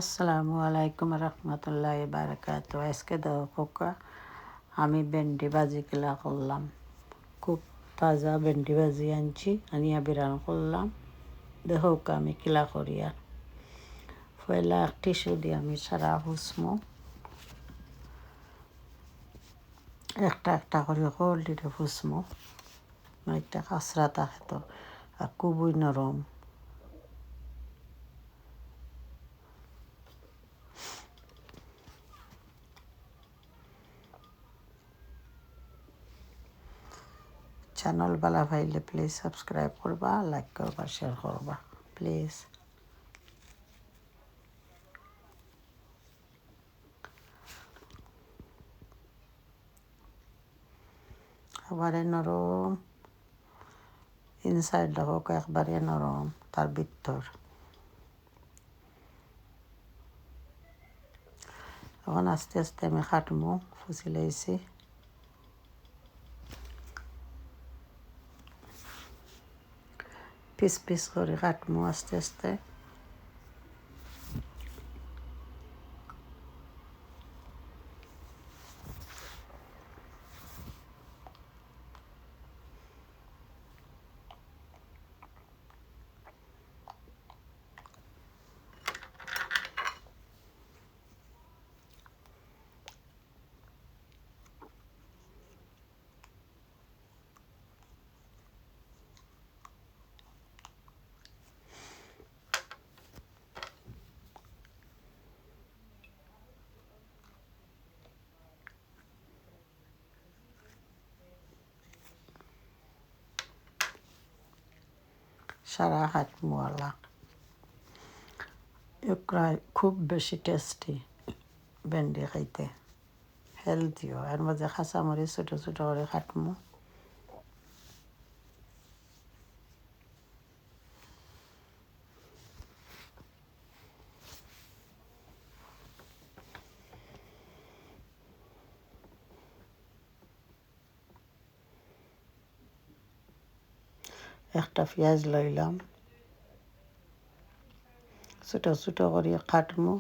আসসালামু আলাইকুম রহমতুল্লাহি বারাকাতু। আজকে দেখো আমি ভেন্ডি ভাজি কিলা করলাম। খুব তাজা ভেন্ডি ভাজি আনছি, আনিয়া বিরান করলাম। দেখো আমি কিলা করিয়া পয়লা এক টিস্যু দিয়ে আমি সারা হুসমো একটা একটা করে হলদিতে হুসমো, একটা কাঁচরা থাকে তো আর খুবই নরম। চ্যানেল বালা ভাইলে প্লিজ সাবস্ক্রাইব করবা, লাইক করবা, শেয়ার করবা প্লিজ। একবারে নরম, ইনসাইড হোক একবারে নরম, তার ভিতর। এখন আস্তে আস্তে আমি কাটমু, ফুসিলাইছি। পিস পিস করে কাটমু আস্তে আস্তে। সারা কাটমু আলা। এগুলা খুব বেশি টেস্টি ভেন্ডি খাইতে, হেলদিও। এর মাঝে কাঁচামরিচ ছোটো ছোটো করে কাটমু। একটা পেঁয়াজ লইলাম, ছোটো ছোটো করে কাটমু।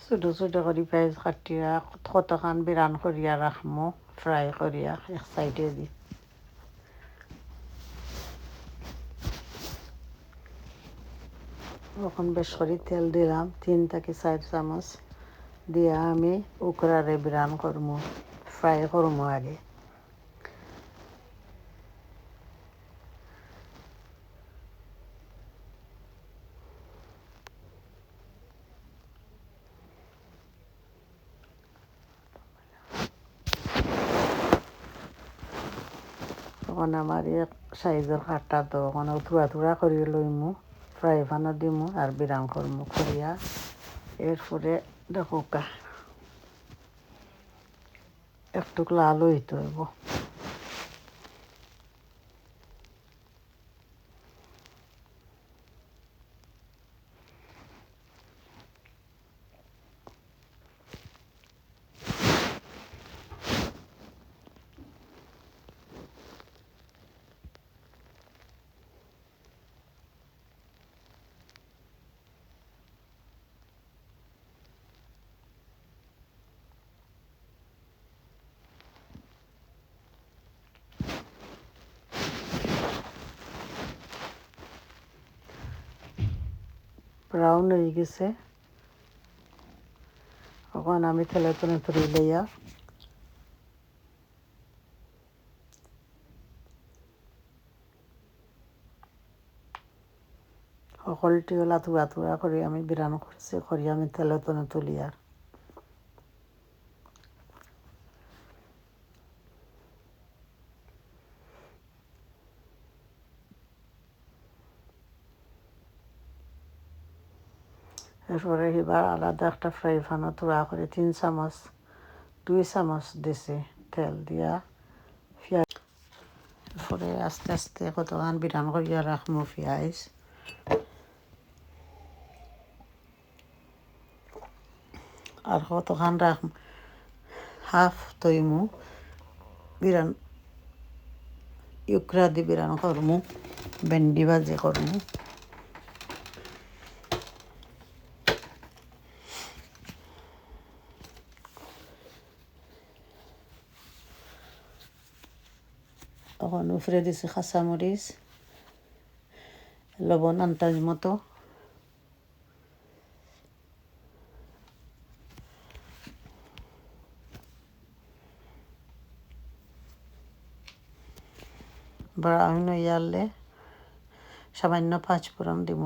ছোটো ছোটো করে পেঁয়াজ কাটিয়া কতখান বিরান করিয়া রাখমু, ফ্রাই করিয়া এক সাইডে দি। এখন বেশ করে তেল দিলাম, 3 থেকে 4 চামচ দিয়া আমি উকরারে বিরান করমু, ফ্রাই করমু আগে। তখন আমার এক সাইজের কাঠটা তো ওখানে থুয়া থুয়া করে লইমু, ফ্রাই প্যানও দিমু আর বিরান করমু করিয়া। এরপরে দেখো একটু লাল হইতে হইব। ব্রাউন হয়ে গেছে। এখন আমি তেলে তুলে তুলে লইয়া সকলটি ওলা থুয়া থুয়া করে আমি বিরান করছি, করি আমি তেলে তুলে তুলি। আর এরপরে এবার আলাদা একটা ফ্রাই প্যানও তোড়া করে 2 চামচ দিছি তেল দিয়া পেঁয়াজ এরপরে আস্তে আস্তে কতক্ষণ বিরান করিয়া রাখবো পেঁয়াজ আর কতক্ষণ হাফ তৈমু বিরান ইউকরা দি বিরান করমু ভেন্ডি ভাজি করমু তখন উপরে দিছি কাঁচামরিচ লবণ আন্দাজ মতো ব্রাউন হয়ে গেলে সামান্য পাঁচফোড়ন দিব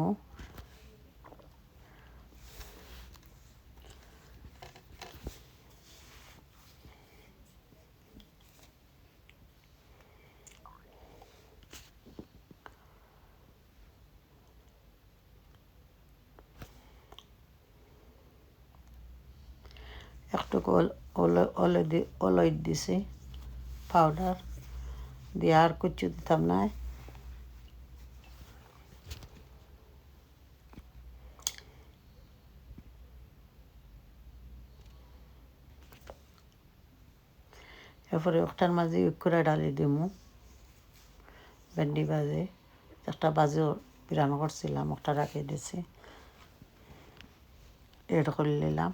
একটু অলইট দিছি পাউডার দিয়ে আর কিচ্ছু দিতাম না এরপরে ওটার মাঝে করে ডালি দিমু ভেন্ডি ভাজি একটা ভাজিও বিরান করছিলাম ওটা রাখিয়ে দিছি এড করে নিলাম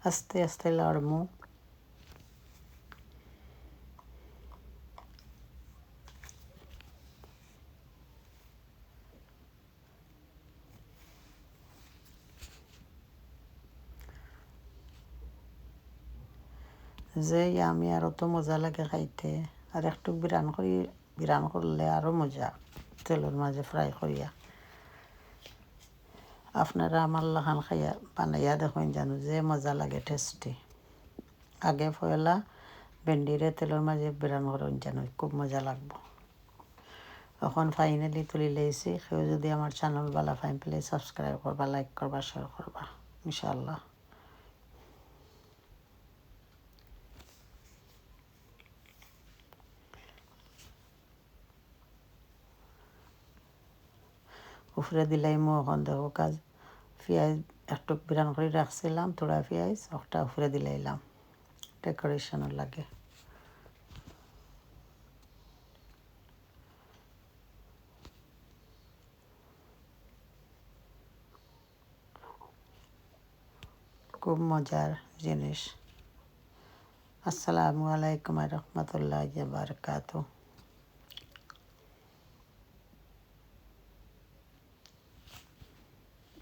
আস্তে আস্তে লাড়মু যে আমি আরও তো মজা লাগে খাইতে আর একটু বিরান করলে আরও মজা তেলের মাঝে ফ্রাই করিয়া আপনারা আমার লাখান খাইয়া বানাইয়া দেখুন জানো যে মজা লাগে টেস্টি আগে পয়লা ভেন্ডিরে তেলের মাঝে বিরান করুন জানো খুব মজা লাগবো এখন ফাইনালি তুলি লেছি কেউ যদি আমার চ্যানেল বালা ফাইন পেলে সাবস্ক্রাইব করবা লাইক করবা শেয়ার করবা ইনশাআল্লাহ উপরে দিলাইমু এখন দেখো কাজ পেঁয়াজ একটু বিরান করে রাখছিলাম থোড়া পেঁয়াজ একটা উপরে দিলাইলাম ডেকোরেশনের লাগে খুব মজার জিনিস আসসালামু আলাইকুম রহমতুল্লাহ বারকাতুহু